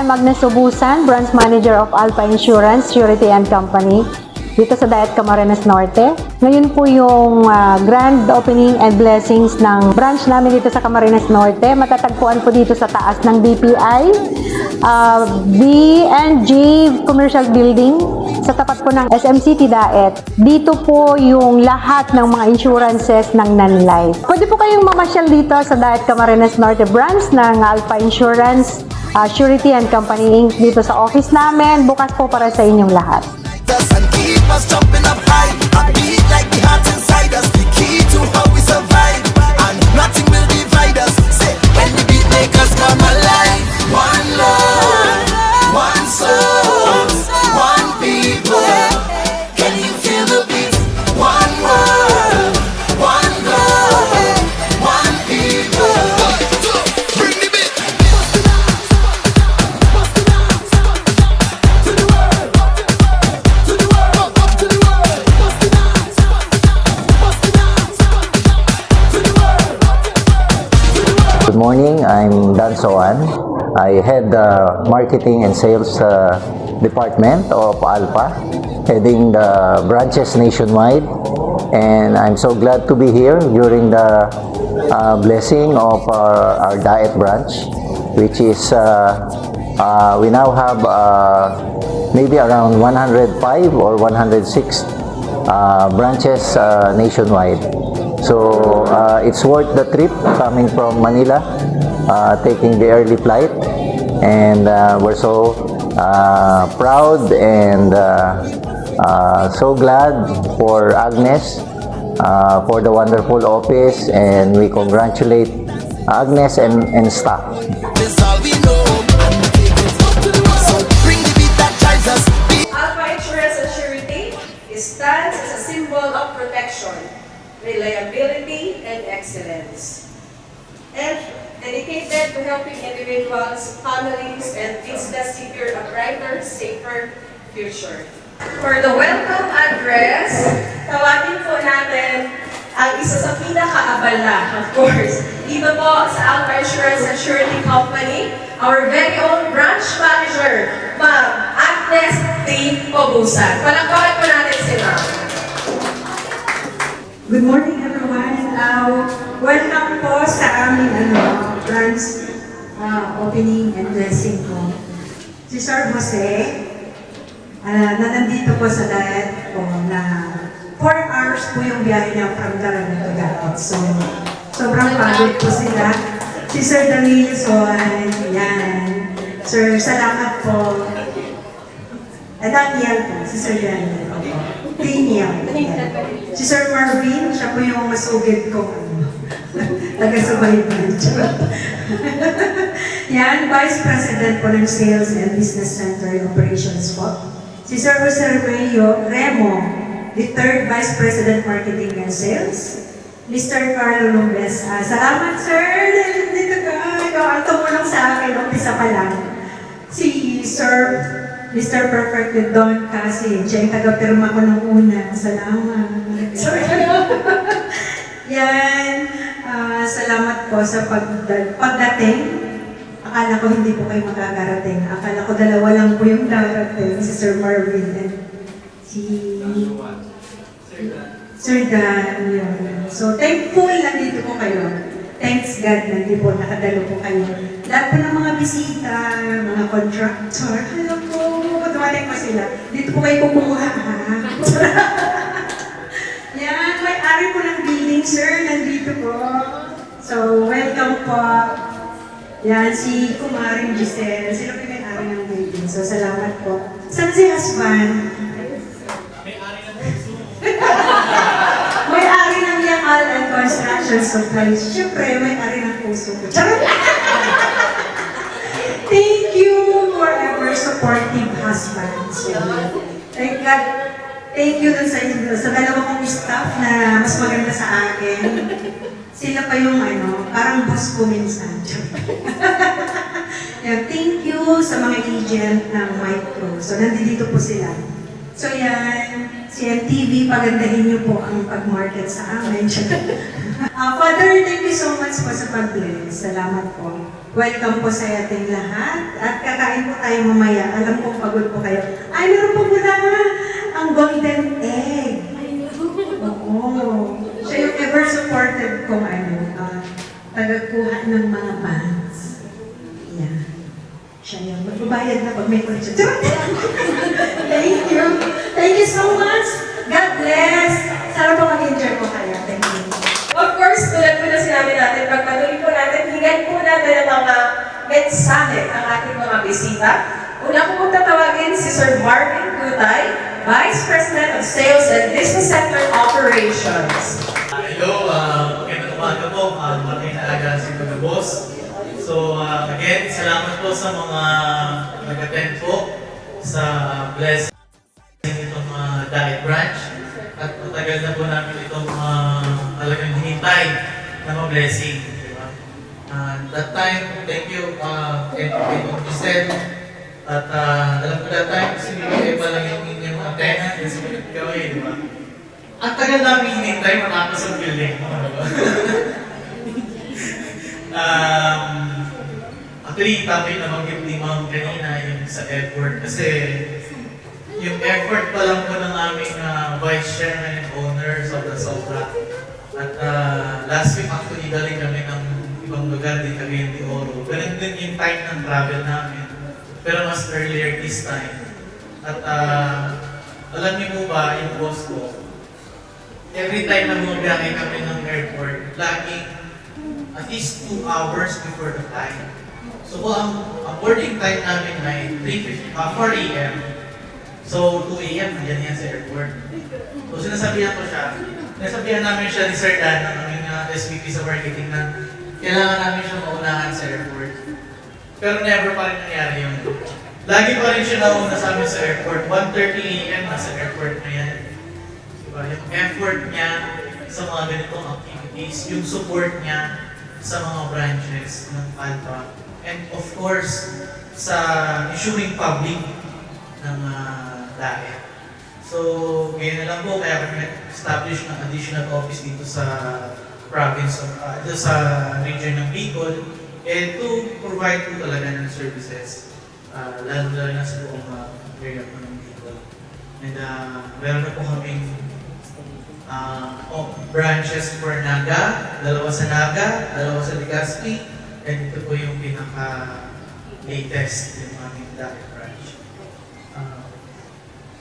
I'm Agnes Ubusan, Branch Manager of Alpha Insurance, Surety and Company, dito sa Dayat Camarines Norte. Ngayon po yung grand opening and blessings ng branch namin dito sa Camarines Norte. Matatagpuan po dito sa taas ng BPI, B&G Commercial Building, sa tapat po ng SM City Daet. Dito po yung lahat ng mga insurances ng non-life. Pwede po kayong mamasyal dito sa Dayat Camarines Norte branch ng Alpha Insurance, Surety and Company Inc. Dito sa office namin. Bukas po para sa inyong lahat. And keep us jumping up high, a beat like the heart inside us, the key to how we survive, and nothing will divide us. Say, when the beat make us come alive. One love, one soul, one people. Can you feel the beat? One world, one love, one people. Bring the beat. Good morning, I'm Dan Soan. I head the marketing and sales department of Alpha, heading the branches nationwide. And I'm so glad to be here during the blessing of our Daet branch, which is, we now have maybe around 105 or 106 branches nationwide. So it's worth the trip coming from Manila, taking the early flight, and we're so proud and so glad for Agnes for the wonderful office, and we congratulate Agnes and staff. This all we know, and we take it up to the world. So bring the beat that drives us. Alpha Insurance and Surety stands as a symbol of protection, reliability, and excellence, and dedicated to helping individuals, families, and business secure a brighter, safer future. For the welcome address, tawagin po natin ang isa sa pinaka-abala, of course, dito po sa Alpha Insurance and Surety Company, our very own branch manager, Ma'am Agnes T. Ubusan. Palakpakan po natin si Ma'am. Good morning, everyone. Welcome po sa aming branch opening and blessing ko. Si Sir Jose, na nandito po sa Daet po na 4 hours po yung biyahe niya from Darano to Daet. So, sobrang pagod po sila. Si Sir Danilo, yan. Sir, salamat po. Daniel po, si Sir Daniel po. Daniel. Si Sir Marvin, siya po yung masugid ko. Taga-subayban. Yan, Vice President po ng Sales and Business Center Operations po. Si Sir Jose Remo, the 3rd Vice President Marketing and Sales. Mr. Carlo Lumbes. Salamat, sir! Dito ka. Ang tumulong sa akin, umpisa pa lang. Si Sir Mr. Perfect Don kasi siya yung taga-pirma ko ng una. Salamat. Yan. Salamat po sa pagdating. Akala ko hindi po kayo magkakarating. Akala ko dalawa lang po yung darating. Si Sir Marvin and si Sir Dan. Yun. So, thankful nandito po kayo. Thanks God, nandito po, nakadalo po kayo. Lahat po ng mga bisita, mga contractor, hello po, dumating po sila. Dito po kayo kumuha, ha? Yan, may-ari po ng building, sir, nandito po. So, welcome po. Yan, si Kumaring Giselle, sila po yung may-ari ng building. So, salamat po. Saan si husband? May-ari ng Yamal and Construction Supplies. Siyempre, may-ari ng puso ko. Thank you for ever supportive husband. So, thank God. Thank you dun sa dalawa kong staff na mas maganda sa akin. Sila pa yung parang boss ko minsan. Yeah, thank you sa mga agent ng Micro. So, nandito po sila. So, yan. CNTV, pagandahin niyo po ang pag-market sa amin. Father, thank you so much po sa pag-bless. Salamat po. Welcome po sa ating lahat. At kakain po tayo mamaya. Alam ko pagod po kayo. Ay, meron po pala ang golden egg. Oo. Siya yung ever supported kong tagakuha ng mga bands. Yan. Siya yung magbabayad na pag may question. Thank you. Thank you so much. God bless. Sana po mag-enjoy po kayo. Thank you. Of course, tulad po na sinabi natin, pagpatuloy po natin, hingan po natin ang mga mensahe ng ating mga bisita. Una po pong tatawagin si Sir Marvin Gutay, Vice President of Sales and Business Center Operations. Hello, magandang umaga po. Malaking alaga si Mga Boss. So, again, salamat po sa mga nag-attend po sa blessing itong Diet Branch. At matagal na po namin itong talagang hinintay na blessing. Diba? That time, thank you, kay Giselle. At alam ko that time, sinibigay pa lang yung inyong antena, yung sumunod kami, di ba? Ang tagal namin hinintay matapos ang building. Actually, topic na mag-give Ma'am kanina yung sa effort. Kasi yung effort pa lang po ng aming vice chairman and owner, sobra-sobra. At last week actually galing kami ng ibang lugar, di Cagayan de Oro. Ganun din yung time ng travel namin. Pero mas earlier this time. At alam niyo po ba, yung boss ko, every time na bumabiyahe kami ng airport, laging at least 2 hours before the flight. So ang boarding time namin ay 4 a.m. So 2 a.m. nandiyan yan sa airport. So sinasabihan namin siya ni Sir Dan, ang aming SVP sa marketing, na kailangan namin siya maunahan sa airport. Pero never pa rin nangyari yun. Lagi pa rin siya nauna sa amin sa airport. 1:30 a.m. nasa airport na yan. Diba? Yung effort niya sa mga ganitong activities, yung support niya sa mga branches ng Alpha, and of course, sa ensuring public ng diet. So, ngayon na lang po, kaya kami establish ng additional office dito sa province, dito sa region ng Bicol, to provide po talaga ng services, lalo na sa buong area po ng Bicol. And meron na po kaming branches for Naga, 2 sa Naga, 2 sa Legazpi, and ito po yung pinaka-latest yung aming diet branch.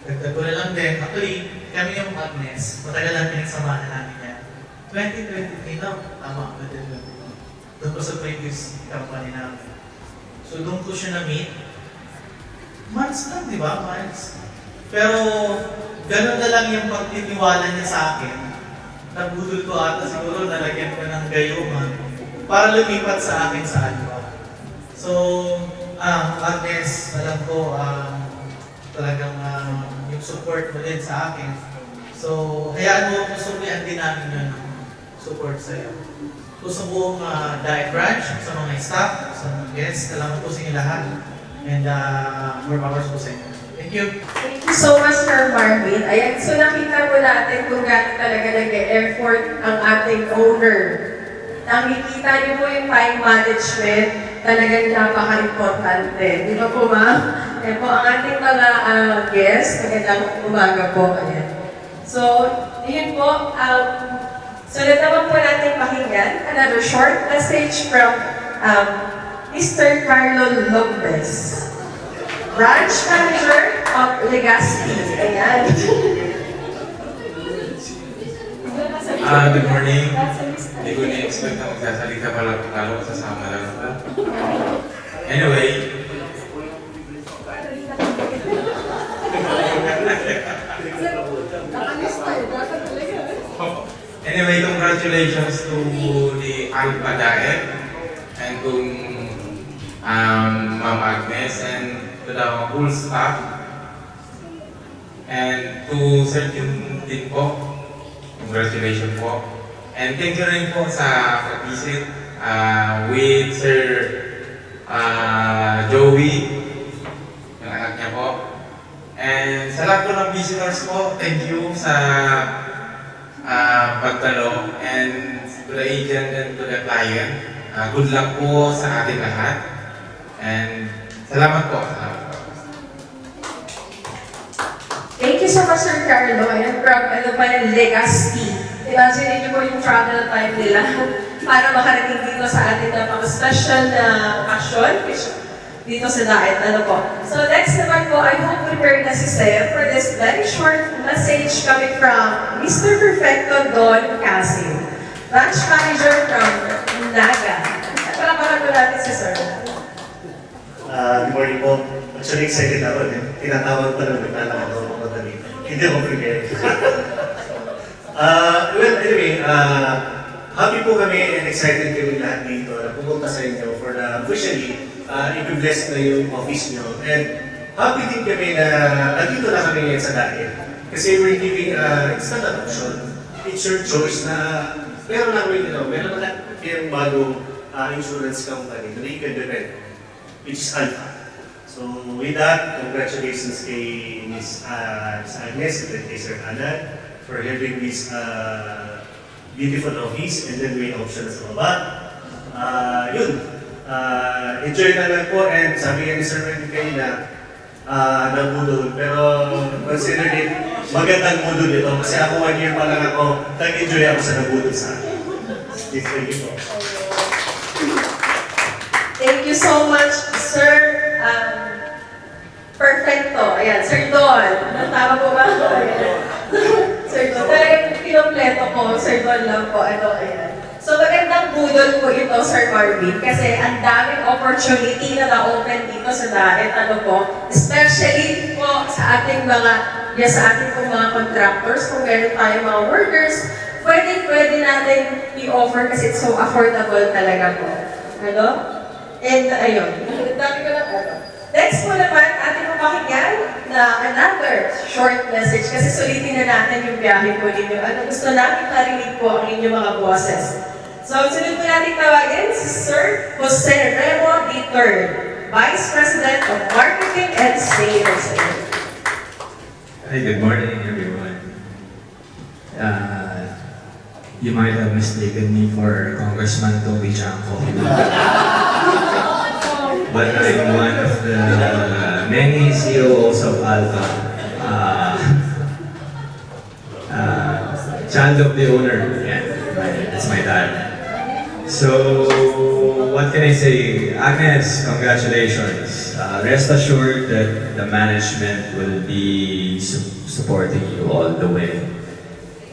Dagdag ko na lang din, actually, kami yung Agnes, matagal lang pinagsamahan namin yan. 2023 na, tama, 2023. Doon ko sa previous company namin. So doon ko siya na-meet. Months lang, di ba? Months. Pero, gano'n na lang yung pagtitiwala niya sa akin. Nabudol ko ata siguro, nalagyan ko ng gayuma para lumipat sa akin sa Alpha. So, Agnes, alam ko, talagang yung support mo din sa akin. So, hayaan mo, suklian din namin yun ng support sa'yo. So, sa buong diet branch, sa mga staff, sa mga guests, salamat po sa inyo lahat. And more powers po sa inyo. Thank you. Thank you so much, Sir Marvin. Ayan, so nakita po natin kung gaano talaga nag-e-effort ang ating owner. Nakikita niyo po yung time management, talagang napaka-importante. Di ba po, ma'am? Ayan po, ang ating mga guests, magandang umaga po. Ayan. So, yun po, sunod naman po natin pakinggan another short message from Mr. Carlo Lopez, Branch Manager of Legazpi. Ayan. Good morning. Hindi ko na-expect na magsasalita pala kung talo ko sasama lang ako. Anyway, congratulations to the Alpha Diet and to Ma'am Agnes and to the whole staff and to Sir Jun din po. Congratulations po. And thank you rin po sa pag-visit with Sir Joey, yung anak niya po. And sa lahat po ng visitors po, thank you sa pagtalo. And to the agent and to the client. Good luck po sa ating lahat. And salamat po. Salamat po. Thank you so much, Sir Carlo. Ayan, from ano pa yung legacy. Imagine niyo po yung travel time nila para makarating dito sa ating napaka-special na occasion dito sa Daet. Ano po? So next naman po, I hope prepared na si Sir for this very short message coming from Mr. Perfecto Don Casim, Branch Manager from Naga. Palapakan po natin si Sir. Good morning po. Actually, excited ako. Tinatawag pa lang naglalakad ako papunta dito. Hindi ako prepared. Well, anyway, happy po kami and excited kami lahat dito na pumunta sa inyo for the officially i-bless na yung office nyo. And happy din kami na nandito na kami ngayon sa Daet. Kasi we're giving, it's not an option. It's your choice na meron namin, meron na yung bagong insurance company na you can depend, which is Alpha. So with that, congratulations kay Ms. Agnes and kay Sir Alan for having this beautiful office and then may option sa baba. Enjoy na lang po and sabi nga ni Sir Wendy kayo na nabudol. Pero consider it, magandang budol ito kasi ako 1 year pa lang ako, nag-enjoy ako sa nabudol sa akin. Thank you po. Thank you so much, Sir Perfecto. Ayan, Sir Don. Tama po ba? Ayan. Sir Don. Talagang kinompleto ko. Sir Don lang po. Ano, ayan. So, magandang budol po ito, Sir Marvin, kasi ang daming opportunity na na-open dito sa Daet. Ano po? Especially po sa ating mga contractors, kung meron tayong mga workers, pwede natin i-offer kasi it's so affordable talaga po. Ano? And ayun, dami ko lang ano. Next po naman, ating papakinggan na another short message kasi sulitin na natin yung biyahe po ninyo. Ano gusto namin marinig po ang inyong mga boses. So, sunod po natin tawagin si Sir Jose Remo III, Vice President of Marketing and Sales. Hi, good morning everyone. You might have mistaken me for Congressman Toby Chanco. But I'm one of the many CEOs of Alpha. Child of the owner. Yeah, that's my dad. So, what can I say? Agnes, congratulations. Rest assured that the management will be supporting you all the way.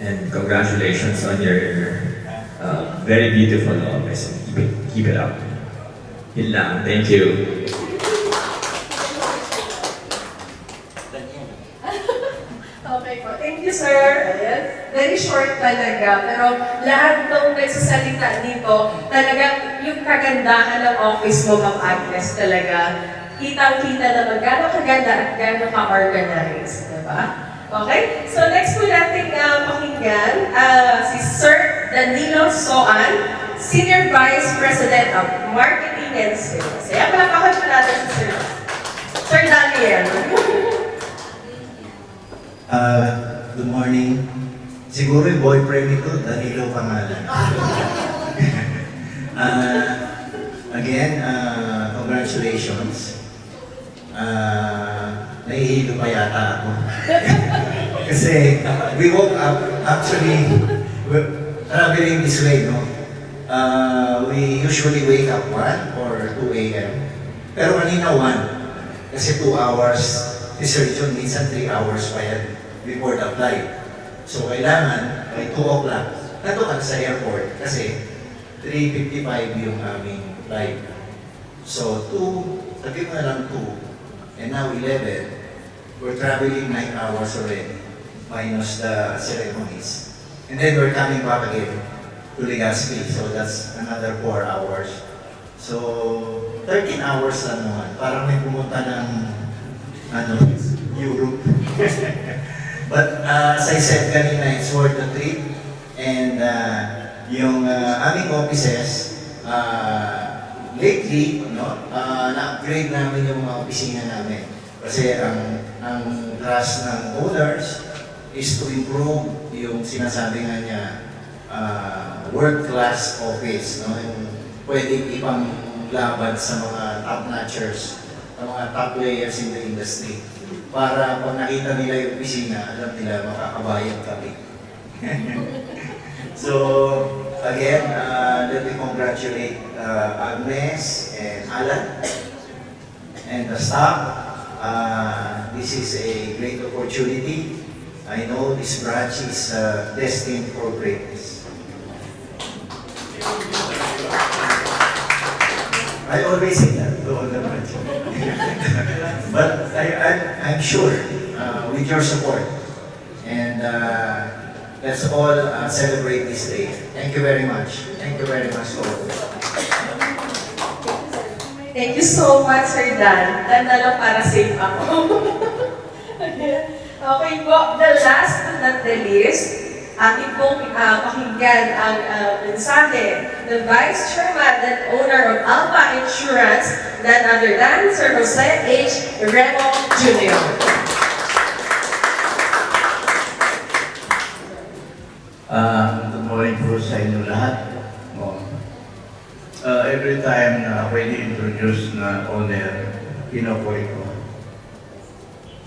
And congratulations on your very beautiful office. Keep it up. Yun lang. Thank you. Okay po. Thank you, sir. Ayan. Very short talaga. Pero lahat ng nagsasalita dito, talagang yung kagandahan ng office mo, Ma'am Agnes, talaga, kitang-kita naman gano'ng kaganda at gano'ng ka-organized. Diba? Okay? So next po natin pakinggan si Sir Danilo Soan, Senior Vice President of Marketing and Sales. Kaya palapakan po natin si Sir Daniel. Good morning. Siguro yung boyfriend nito, Danilo pangalan. Again, congratulations. Nahihilo pa yata ako. Kasi we woke up, actually, traveling this way, no? We usually wake up 1 or 2 a.m. Pero kanina 1. Kasi 2 hours, si Sir John, minsan 3 hours pa yan before the flight. So kailangan, by 2 o'clock, natukan sa airport kasi 3:55 yung aming flight. So 2, sabi mo na lang 2, and now 11, we're traveling 9 hours already, minus the ceremonies. And then we're coming back again to Legazpi, so that's another 4 hours. So 13 hours lang naman, parang may pumunta ng Europe. But as I said kanina, it's worth the trip. And yung aming offices, lately, na-upgrade namin yung mga opisina namin. Kasi ang trust ng owners is to improve yung sinasabi nga niya, world-class office, no? Yung pwedeng ipanglaban sa mga top-notchers, sa mga top players in the industry. Para pag nakita nila yung opisina, alam nila makakabayad kami. So, again, let me congratulate Agnes and Alan and the staff. This is a great opportunity. I know this branch is destined for greatness. I always say that to all the branch. But I'm sure with your support, and let's all celebrate this day. Thank you very much. Thank you very much to all. Thank you so much, Sir Dan. Dan na lang para safe ako. Okay po, the last but not the least, ating pong pakinggan ang mensahe ng Vice Chairman and owner of Alpha Insurance, none other than Sir Jose H. Remo Jr. Good morning po sa inyo lahat. Every time na when introduce na owner, kinukulit ko.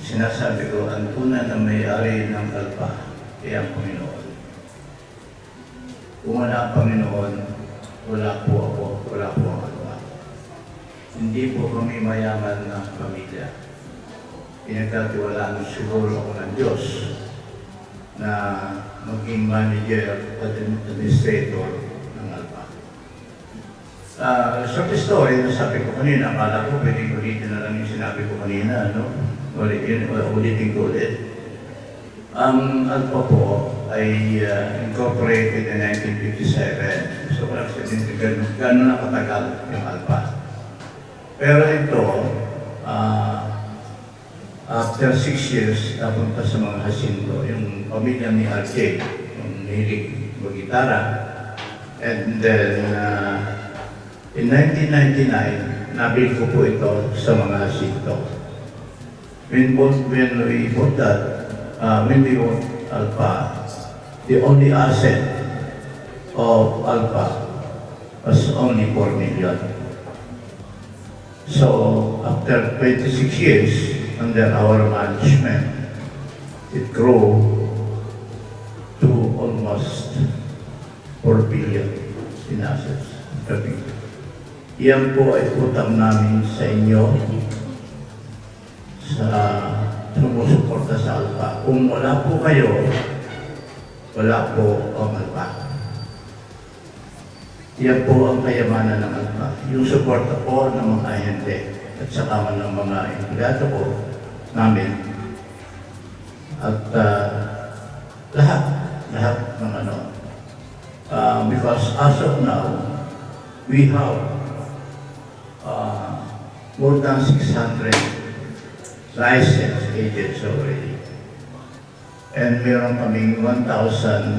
Sinasabi ko, ang tunay na may-ari ng Alpha ay ang Panginoon. Kung wala ang Panginoon, wala po ako, wala po ang Alpha. Hindi po kami mayaman na pamilya. Pinagkatiwalaan siguro ako ng Diyos na maging manager at administrator ng Alpha. Short story, nasabi ko kanina, akala ko pwedeng ulitin na lang yung sinabi ko kanina, no? Ulitin ko ulit. Ang Alpha po ay incorporated in 1957. So, gano'n na katagal yung Alpha. Pero ito, after 6 years, napunta sa mga Jacinto, yung pamilya ni RJ, yung hilig mag-gitara. And then, in 1999, nabili ko po ito sa mga Jacinto. When we bought that, when we bought Alpha, the only asset of Alpha was only 4 million. So, after 26 years, under our management, it grew to almost 4 billion in assets. Iyan po ay utang namin sa inyo sa sumusuporta sa Alpha. Kung wala po kayo, wala po ang Alpha. Iyan po ang kayamanan ng Alpha. Yung suporta po ng mga ahente at saka man ng mga empleyado po namin. At lahat ng ano. Because as of now, we have more than 600 licensed agents already. And meron kaming 1,000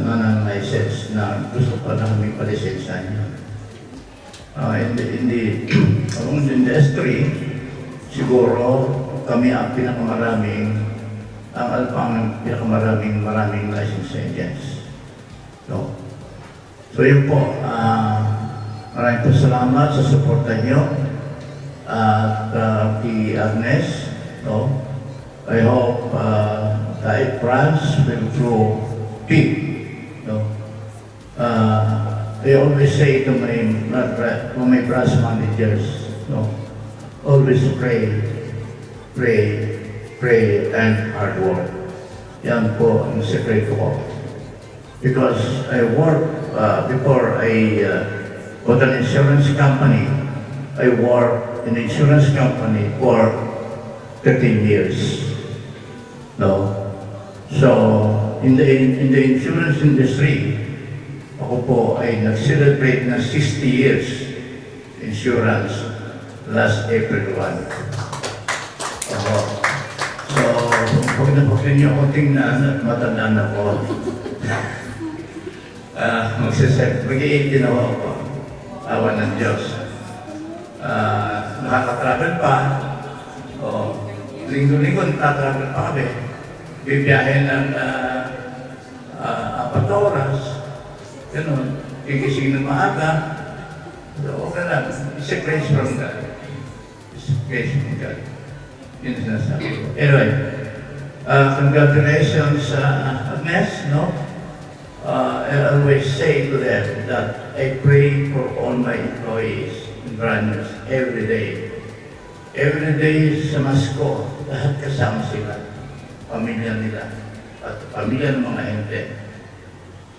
non-licensed na gusto pa namin palisensya niya. In the industry, siguro kami ang pinakamaraming, ang Alpha ang pinakamaraming licensed agents. So yun po, maraming po salamat sa suporta niyo at kay Agnes. I hope the branch will grow big. I always say to my branch managers, always pray and hard work. Yan po ang sekreto ko. Because I work before I bought an insurance company. I worked in an insurance company for 13 years. So in the insurance industry, ako po ay nag-celebrate ng 60 years insurance last April 1. So, pag napakita niyo ako tingnan at matandaan ako, mag-18 ako, awa ng Diyos. Nakaka-travel pa, linggo-linggo nagtatravel pa kami. Bibiyahe ng 4 oras, Ganun. Gigising ng maaga. So, okay lang. It's a grace from God. It's a grace from God. Yun ang sinasabi ko. Anyway, congratulations, Agnes, no? I always say to them that I pray for all my employees and runners every day. Every day sa Masko, lahat kasama sila. Pamilya nila. At pamilya ng mga ente.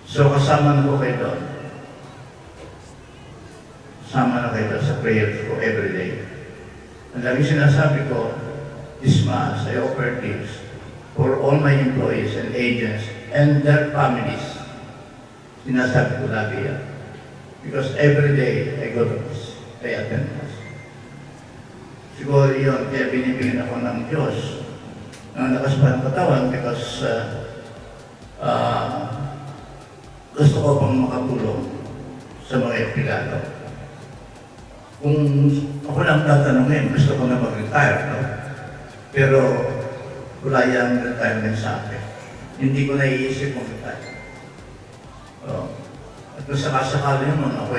So kasama na ko kayo doon. Kasama na kayo doon sa prayers ko every day. Ang lagi sinasabi ko, this Mass, I offer this for all my employees and agents and their families. Sinasabi ko lagi yan. Because every day I go to Mass, I attend Mass. Siguro yun, kaya binibigyan ako ng Diyos ng lakas pa ng katawan because gusto ko pang makatulong sa mga empleyado. Kung ako lang tatanungin, gusto ko na mag-retire, no? Pero wala yung retirement sa akin. Hindi ko naiisip mag-retire. At kung sakasakali naman ako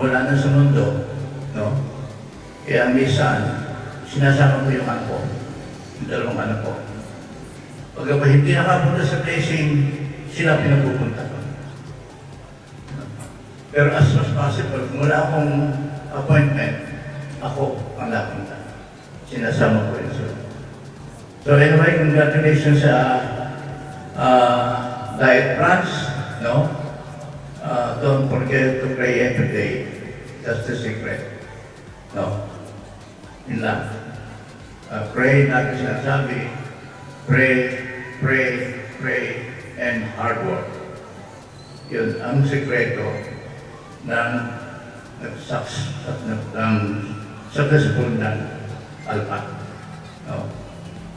wala na sa mundo, no? Kaya minsan, sinasama ko yung anak ko, yung dalawang anak ko. Pag ako hindi nakapunta sa blessing, sila pinapupunta ko. Pero as much possible, kung wala akong appointment, ako ang napunta. Sinasama ko yun sila. So anyway, congratulations sa diet plans, no? Don't forget to pray every day. That's the secret. No? Yun lang. Pray, natin sinasabi. Pray, pray, pray, and hard work. Yun ang sekreto ng successful ng Alpha. No?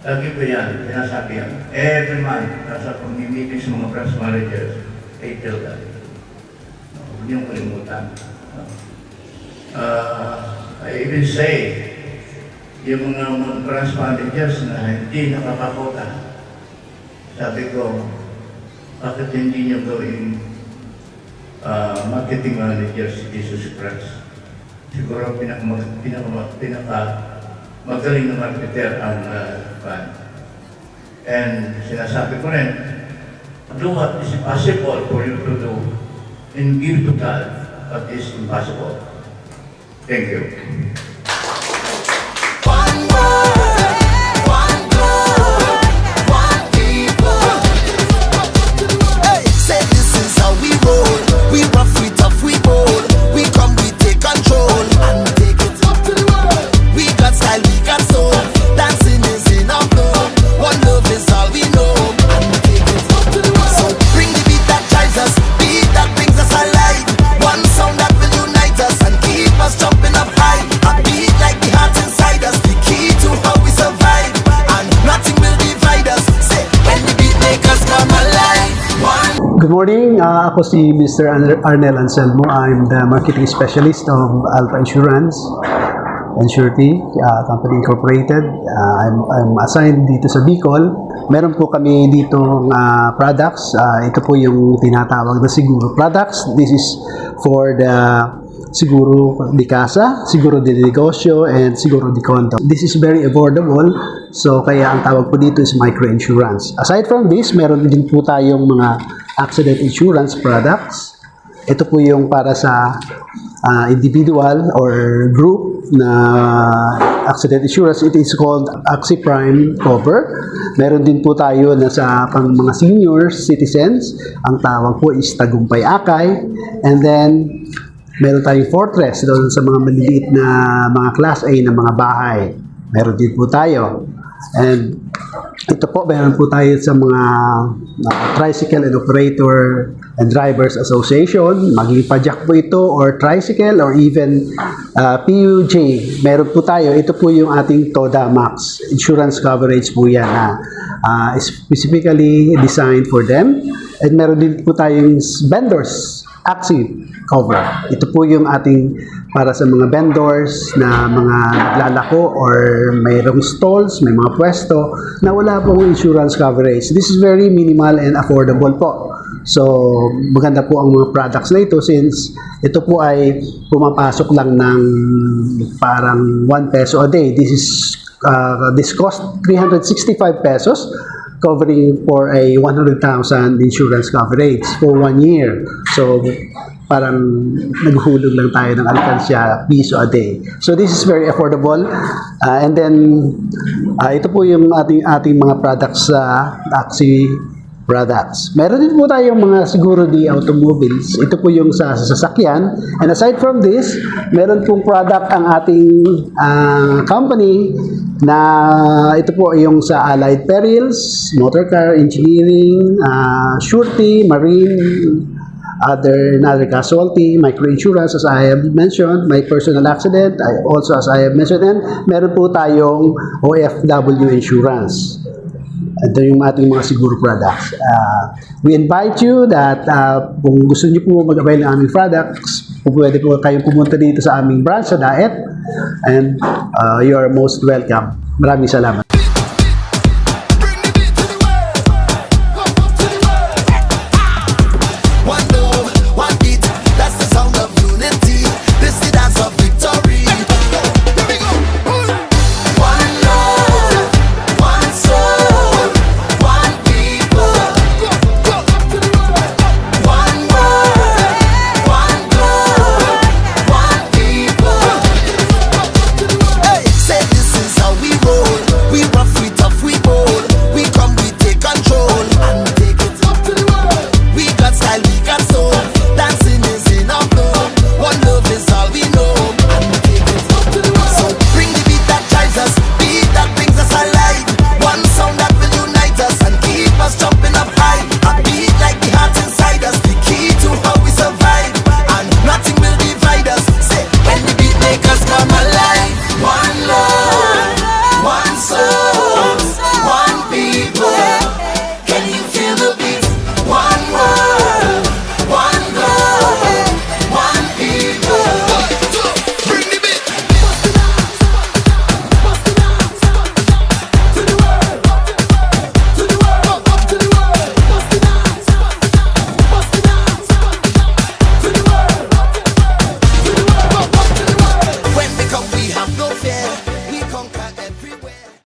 Lagi ko yan, sinasabi yan. Every month, nasa pag-meeting sa mga branch managers, I tell that. No? Huwag niyong kalimutan. No? I even say, yung mga branch managers na hindi nakakakota, sabi ko, bakit hindi niyo gawing marketing manager si Jesus Christ? Siguro magaling na marketer ang van. And sinasabi ko rin, do what is possible for you to do and give to God what is impossible. Thank you. One word, one blood, one people. Hey, say this is how we roll. We rough, we tough, we bold. We come, we take control and take it up to the world. We got style, we got soul. Dancing is in our blood. One love is all we know and we take it up to the world. So bring the beat that drives us, beat that brings us alive. One sound that will unite us and keep us jumping up high. A beat like the heart inside us, the key to how we survive. And nothing will divide us. Say when the beat make us come alive. One. Good morning. Ako si Mr. Arnel Anselmo. I'm the marketing specialist of Alpha Insurance and Surety Company Incorporated. I'm assigned dito sa Bicol. Meron po kami dito products. Ito po yung tinatawag na siguro products. This is for the siguro di casa, siguro di negosyo, and siguro di condo. This is very affordable. So kaya ang tawag po dito is microinsurance. Aside from this, meron din po tayong mga accident insurance products. Ito po yung para sa individual or group na accident insurance. It is called AxiPrime Cover. Meron din po tayo na sa pang mga senior citizens. Ang tawag po is Tagumpay Akay. And then, meron tayong Fortress doon sa mga maliliit na mga Class A na mga bahay. Meron din po tayo. And ito po, meron po tayo sa mga Tricycle and Operator and Drivers Association. Maging pajak po ito or tricycle or even PUJ. Meron po tayo. Ito po yung ating TODA Max. Insurance coverage po yan na specifically designed for them. And meron din po tayong vendors Axi cover. Ito po yung ating para sa mga vendors na mga naglalako or mayroong stalls, may mga pwesto na wala pong insurance coverage. This is very minimal and affordable po. So, maganda po ang mga products na ito since ito po ay pumapasok lang ng parang 1 peso a day. This cost 365 pesos covering for a 100,000 insurance coverage for 1 year. So, parang naghulog lang tayo ng alkansya piso a day. So this is very affordable. And then ito po yung ating mga products sa Axie products. Meron din po tayong mga siguro di automobiles. Ito po yung sa sasakyan. And aside from this, meron pong product ang ating company na ito po yung sa allied perils, motor car, engineering, surety, marine, other casualty, microinsurance as I have mentioned, my personal accident, also as I have mentioned, and meron po tayong OFW insurance. Ito yung ating mga siguro products. We invite you that kung gusto niyo po mag-avail ng aming products, pwede po kayong pumunta dito sa aming branch sa Daet, and you are most welcome. Maraming salamat.